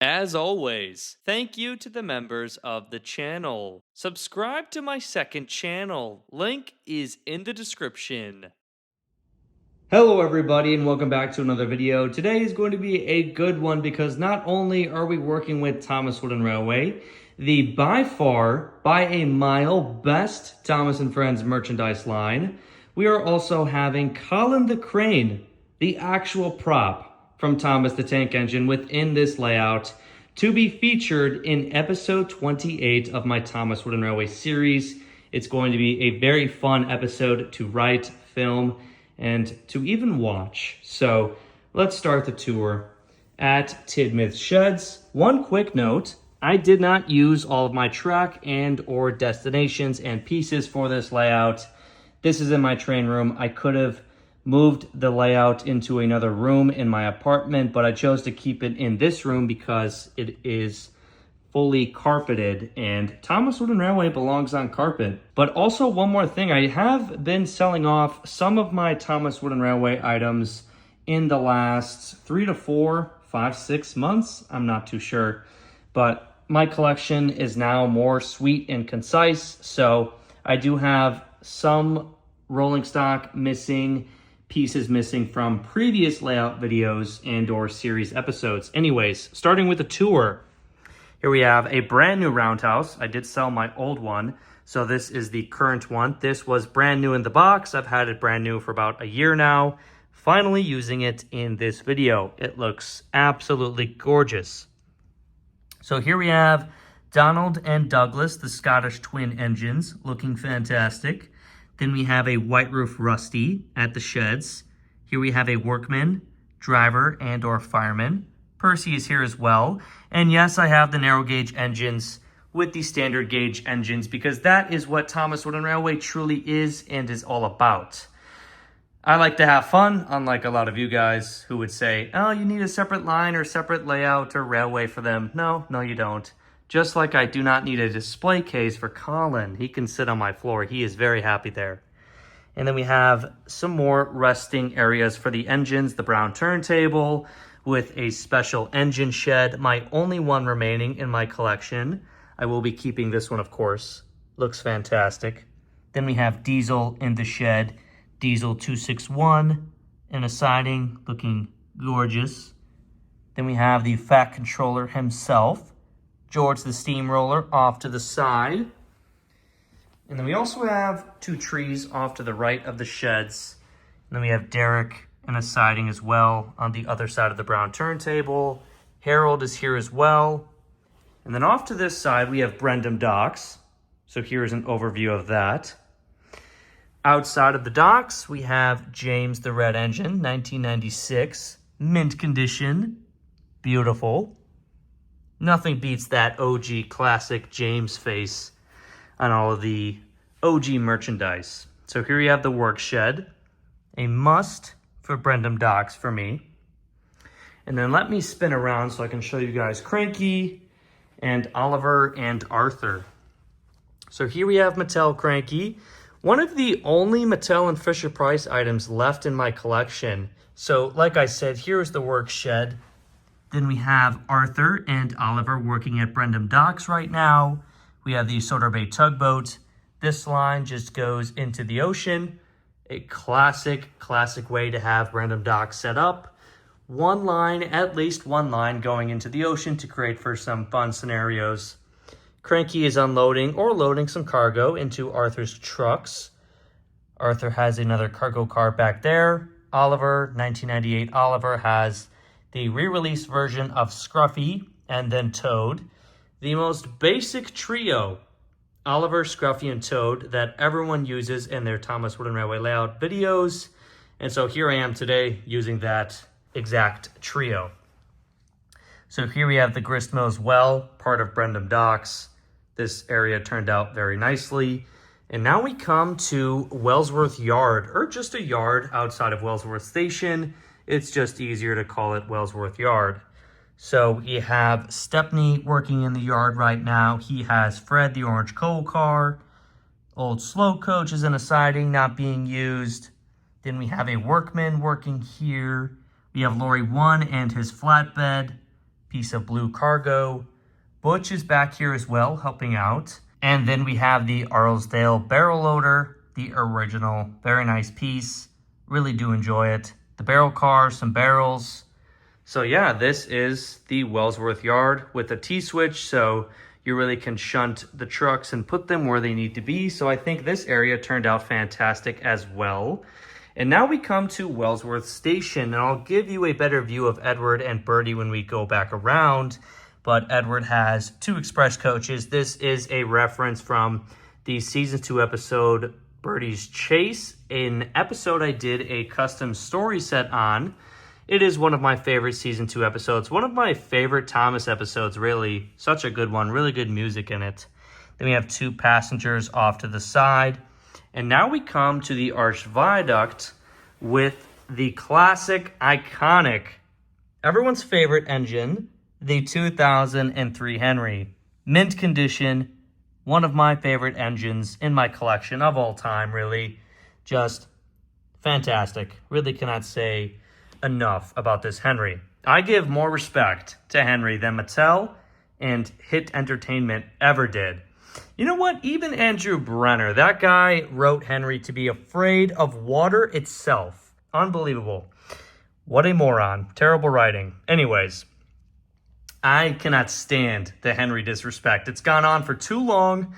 As always, thank you to the members of the channel. Subscribe to my second channel. Link is in the description. Hello everybody and welcome back to another video. Today is going to be a good one because not only are we working with Thomas Wooden Railway, the by far, by a mile, best Thomas & Friends merchandise line, we are also having Colin the Crane, the actual prop from Thomas the Tank Engine within this layout, to be featured in episode 28 of my Thomas Wooden Railway series. It's going to be a very fun episode to write, film, and to even watch. So let's start the tour at Tidmouth Sheds. One quick note, I did not use all of my track and or destinations and pieces for this layout. This is in my train room. I could have moved the layout into another room in my apartment, but I chose to keep it in this room because it is fully carpeted, and Thomas Wooden Railway belongs on carpet. But also one more thing, I have been selling off some of my Thomas Wooden Railway items in the last 3 to 4, 5, 6 months. I'm not too sure, but my collection is now more sweet and concise. So I do have some rolling stock missing, pieces missing from previous layout videos and or series episodes. Anyways, starting with the tour. Here we have a brand new roundhouse. I did sell my old one, so this is the current one. This was brand new in the box. I've had it brand new for about a year now. Finally using it in this video. It looks absolutely gorgeous. So here we have Donald and Douglas, the Scottish twin engines, looking fantastic. Then we have a White Roof Rusty at the sheds. Here we have a workman, driver, and or fireman. Percy is here as well. And yes, I have the narrow gauge engines with the standard gauge engines because that is what Thomas Wooden Railway truly is and is all about. I like to have fun, unlike a lot of you guys who would say, oh, you need a separate line or separate layout or railway for them. No, you don't. Just like I do not need a display case for Colin. He can sit on my floor. He is very happy there. And then we have some more resting areas for the engines, the brown turntable with a special engine shed, my only one remaining in my collection. I will be keeping this one, of course. Looks fantastic. Then we have Diesel in the shed, Diesel 261 in a siding, looking gorgeous. Then we have the Fat Controller himself, George the Steamroller off to the side. And then we also have two trees off to the right of the sheds. And then we have Derek in a siding as well on the other side of the brown turntable. Harold is here as well. And then off to this side, we have Brendam Docks. So here's an overview of that. Outside of the docks, we have James the Red Engine, 1996, mint condition, beautiful. Nothing beats that OG classic James face on all of the OG merchandise. So here you have the work shed, a must for Brendam Docks for me. And then let me spin around so I can show you guys Cranky and Oliver and Arthur. So here we have Mattel Cranky, one of the only Mattel and Fisher-Price items left in my collection. So like I said, here's the work shed. Then we have Arthur and Oliver working at Brendam Docks right now. We have the Sodor Bay tugboat. This line just goes into the ocean. A classic way to have Brendam Docks set up. One line, at least one line going into the ocean to create for some fun scenarios. Cranky is unloading or loading some cargo into Arthur's trucks. Arthur has another cargo car back there. Oliver, 1998 Oliver, has the re-release version of Scruffy and then Toad. The most basic trio, Oliver, Scruffy, and Toad, that everyone uses in their Thomas Wooden Railway layout videos. And so here I am today using that exact trio. So here we have the gristmill as well, part of Brendam Docks. This area turned out very nicely. And now we come to Wellsworth Yard, or just a yard outside of Wellsworth Station. It's just easier to call it Wellsworth Yard. So we have Stepney working in the yard right now. He has Fred, the orange coal car. Old slow coach is in a siding not being used. Then we have a workman working here. We have Lorry 1 and his flatbed. piece of blue cargo. Butch is back here as well, helping out. And then we have the Arlesdale barrel loader, the original. Very nice piece. Really do enjoy it. The barrel car, some barrels. So yeah, this is the Wellsworth yard with a T-switch, so you really can shunt the trucks and put them where they need to be. So I think this area turned out fantastic as well. And now we come to Wellsworth Station, and I'll give you a better view of Edward and Bertie when we go back around. But Edward has 2 express coaches. This is a reference from the season 2 episode, Bertie's Chase, an episode I did a custom story set on. It is one of my favorite season 2 episodes. One of my favorite Thomas episodes, really. Such a good one. Really good music in it. Then we have 2 passengers off to the side. And now we come to the Arch Viaduct with the classic, iconic, everyone's favorite engine, the 2003 Henry. Mint condition. One of my favorite engines in my collection of all time, really. Just fantastic. Really cannot say enough about this Henry. I give more respect to Henry than Mattel and Hit Entertainment ever did. You know what? Even Andrew Brenner, that guy wrote Henry to be afraid of water itself. Unbelievable. What a moron. Terrible writing. Anyways, I cannot stand the Henry disrespect. It's gone on for too long.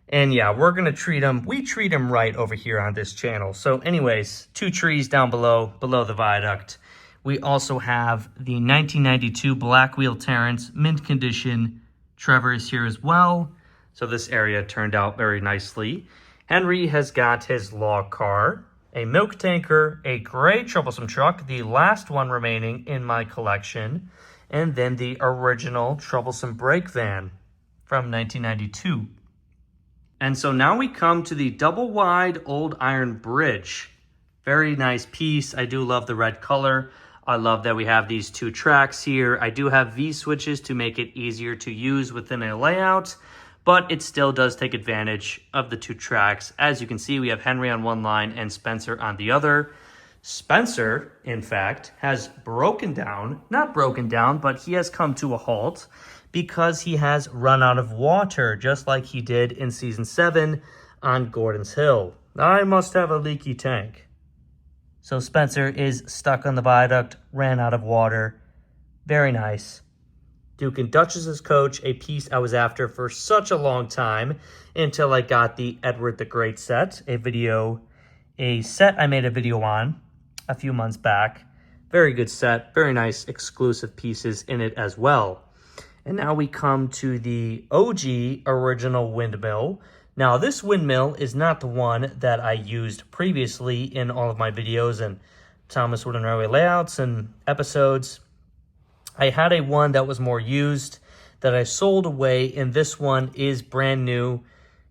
And yeah, we're going to treat him. We treat him right over here on this channel. So anyways, 2 trees down below the viaduct. We also have the 1992 Black Wheel Terrence, mint condition. Trevor is here as well. So this area turned out very nicely. Henry has got his log car, a milk tanker, a gray troublesome truck, the last one remaining in my collection, and then the original troublesome brake van from 1992. And so now we come to the double wide old iron bridge. Very nice piece. I do love the red color. I love that we have these 2 tracks here. I do have V-switches to make it easier to use within a layout, but it still does take advantage of the 2 tracks. As you can see, we have Henry on one line and Spencer on the other. Spencer, in fact, has broken down, not broken down, but he has come to a halt because he has run out of water, just like he did in season 7 on Gordon's Hill. I must have a leaky tank. So Spencer is stuck on the viaduct, ran out of water. Very nice. Duke and Duchess's coach, a piece I was after for such a long time until I got the Edward the Great set, a set I made a video on a few months back. Very good set, very nice exclusive pieces in it as well. And now we come to the OG original windmill. Now this windmill is not the one that I used previously in all of my videos and Thomas Wooden Railway layouts and episodes. I had a one that was more used that I sold away, and this one is brand new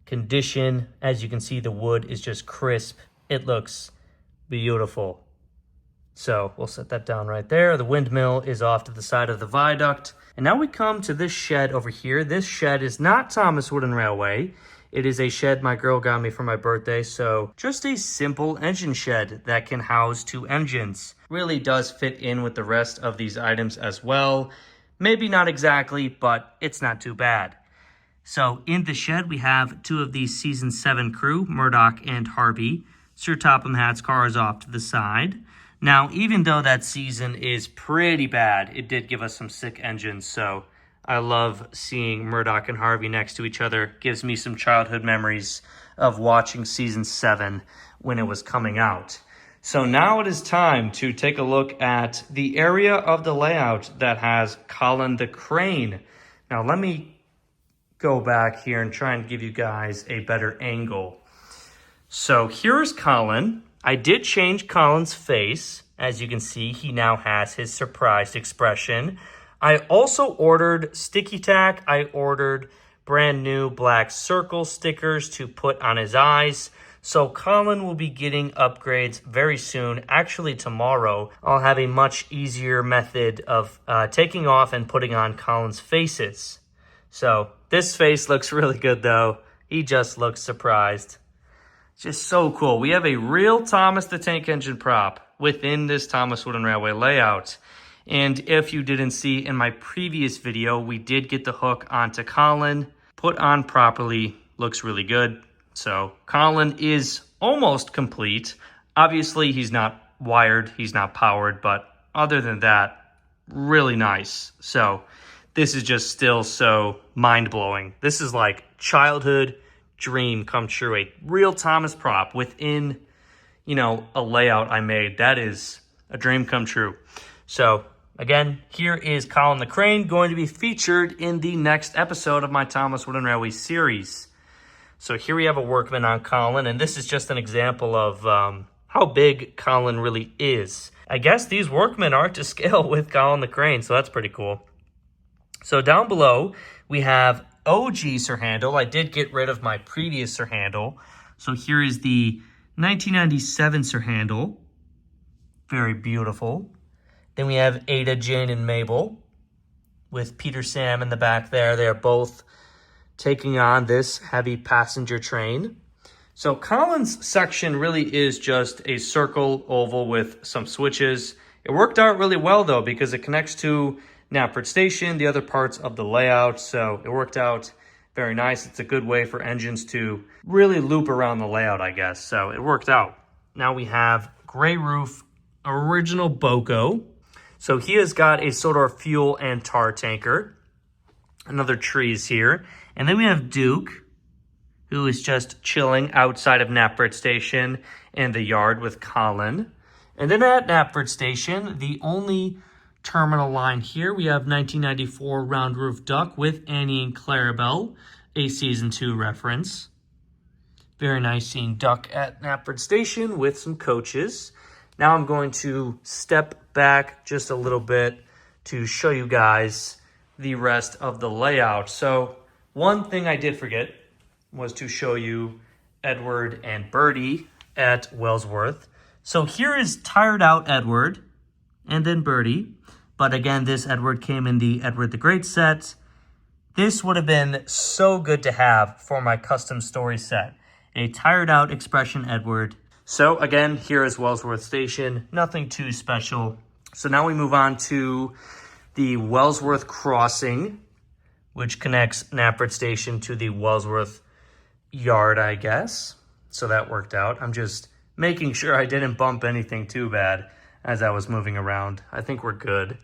condition. As you can see, the wood is just crisp. It looks beautiful. So we'll set that down right there. The windmill is off to the side of the viaduct. And now we come to this shed over here. This shed is not Thomas Wooden Railway. It is a shed my girl got me for my birthday, so just a simple engine shed that can house 2 engines. Really does fit in with the rest of these items as well. Maybe not exactly, but it's not too bad. So in the shed, we have 2 of the season 7 crew, Murdoch and Harvey. Sir Topham Hatt's car is off to the side. Now, even though that season is pretty bad, it did give us some sick engines, so I love seeing Murdoch and Harvey next to each other. Gives me some childhood memories of watching season 7 when it was coming out. So now it is time to take a look at the area of the layout that has Colin the Crane. Now let me go back here and try and give you guys a better angle. So here's Colin. I did change Colin's face. As you can see, he now has his surprised expression. I also ordered sticky tack. I ordered brand new black circle stickers to put on his eyes. So Colin will be getting upgrades very soon. Actually, tomorrow, I'll have a much easier method of taking off and putting on Colin's faces. So this face looks really good, though. He just looks surprised. Just so cool. We have a real Thomas the Tank Engine prop within this Thomas Wooden Railway layout. And if you didn't see in my previous video, we did get the hook onto Colin, put on properly, looks really good. So Colin is almost complete. Obviously, he's not wired, he's not powered, but other than that, really nice. So this is just still so mind-blowing. This is like childhood dream come true. A real Thomas prop within, a layout I made. That is a dream come true. So again, here is Colin the Crane, going to be featured in the next episode of my Thomas Wooden Railway series. So here we have a workman on Colin, and this is just an example of how big Colin really is. I guess these workmen are to scale with Colin the Crane, so that's pretty cool. So down below, we have OG Sir Handle. I did get rid of my previous Sir Handle. So here is the 1997 Sir Handle. Very beautiful. Then we have Ada, Jane, and Mabel with Peter Sam in the back there. They are both taking on this heavy passenger train. So Colin's section really is just a circle oval with some switches. It worked out really well though, because it connects to Knapford Station, the other parts of the layout. So it worked out very nice. It's a good way for engines to really loop around the layout, I guess. So it worked out. Now we have Gray Roof, original Boko. So he has got a sort of fuel and tar tanker. Another trees here. And then we have Duke, who is just chilling outside of Knapford Station in the yard with Colin. And then at Knapford Station, the only terminal line here, we have 1994 Round Roof Duck with Annie and Clarabelle, a Season 2 reference. Very nice seeing Duck at Knapford Station with some coaches. Now I'm going to step back just a little bit to show you guys the rest of the layout. So one thing I did forget was to show you Edward and Bertie at Wellsworth. So here is tired out Edward and then Bertie. But again, this Edward came in the Edward the Great set. This would have been so good to have for my custom story set. A tired out expression Edward. So again, here is Wellsworth Station. Nothing too special. So now we move on to the Wellsworth Crossing, which connects Knapford Station to the Wellsworth yard, I guess. So that worked out. I'm just making sure I didn't bump anything too bad as I was moving around. I think we're good.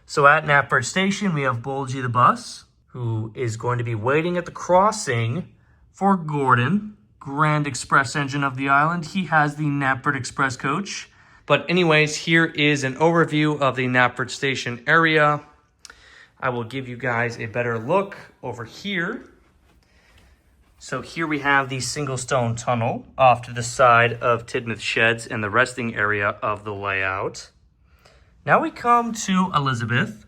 So at Knapford Station, we have Bulgy the bus, who is going to be waiting at the crossing for Gordon, Grand Express engine of the island. He has the Knapford Express coach. But anyways, here is an overview of the Knapford Station area. I will give you guys a better look over here. So here we have the single stone tunnel off to the side of Tidmouth Sheds and the resting area of the layout. Now we come to Elizabeth,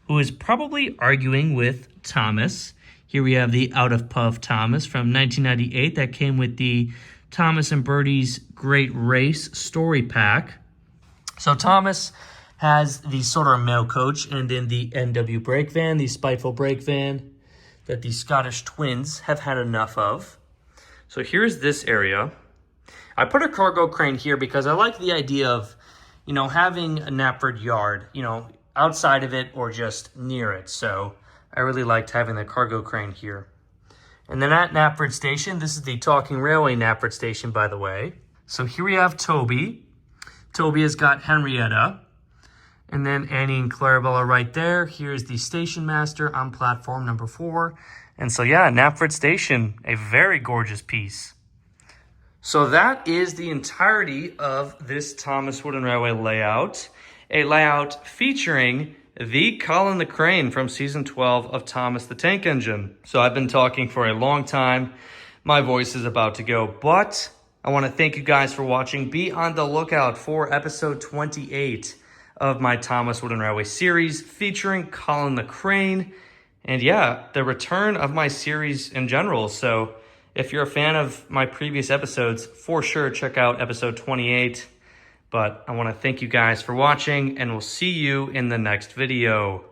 who is probably arguing with Thomas. Here we have the Out of Puff Thomas from 1998 that came with the Thomas and Bertie's Great Race story pack. So Thomas has the sort of mail coach and in the NW brake van, the spiteful brake van that the Scottish twins have had enough of. So here's this area. I put a cargo crane here because I like the idea of, having a Knapford yard, outside of it or just near it. So I really liked having the cargo crane here. And then at Knapford Station, this is the Talking Railway Knapford Station, by the way. So here we have Toby. Toby has got Henrietta. And then Annie and Clarabelle are right there. Here's the station master on platform number 4. And so yeah, Knapford Station, a very gorgeous piece. So that is the entirety of this Thomas Wooden Railway layout. A layout featuring the Colin the Crane from season 12 of Thomas the Tank Engine. So I've been talking for a long time. My voice is about to go, but I want to thank you guys for watching. Be on the lookout for episode 28 of my Thomas Wooden Railway series featuring Colin the Crane. And yeah, the return of my series in general. So if you're a fan of my previous episodes, for sure check out episode 28. But I want to thank you guys for watching, and we'll see you in the next video.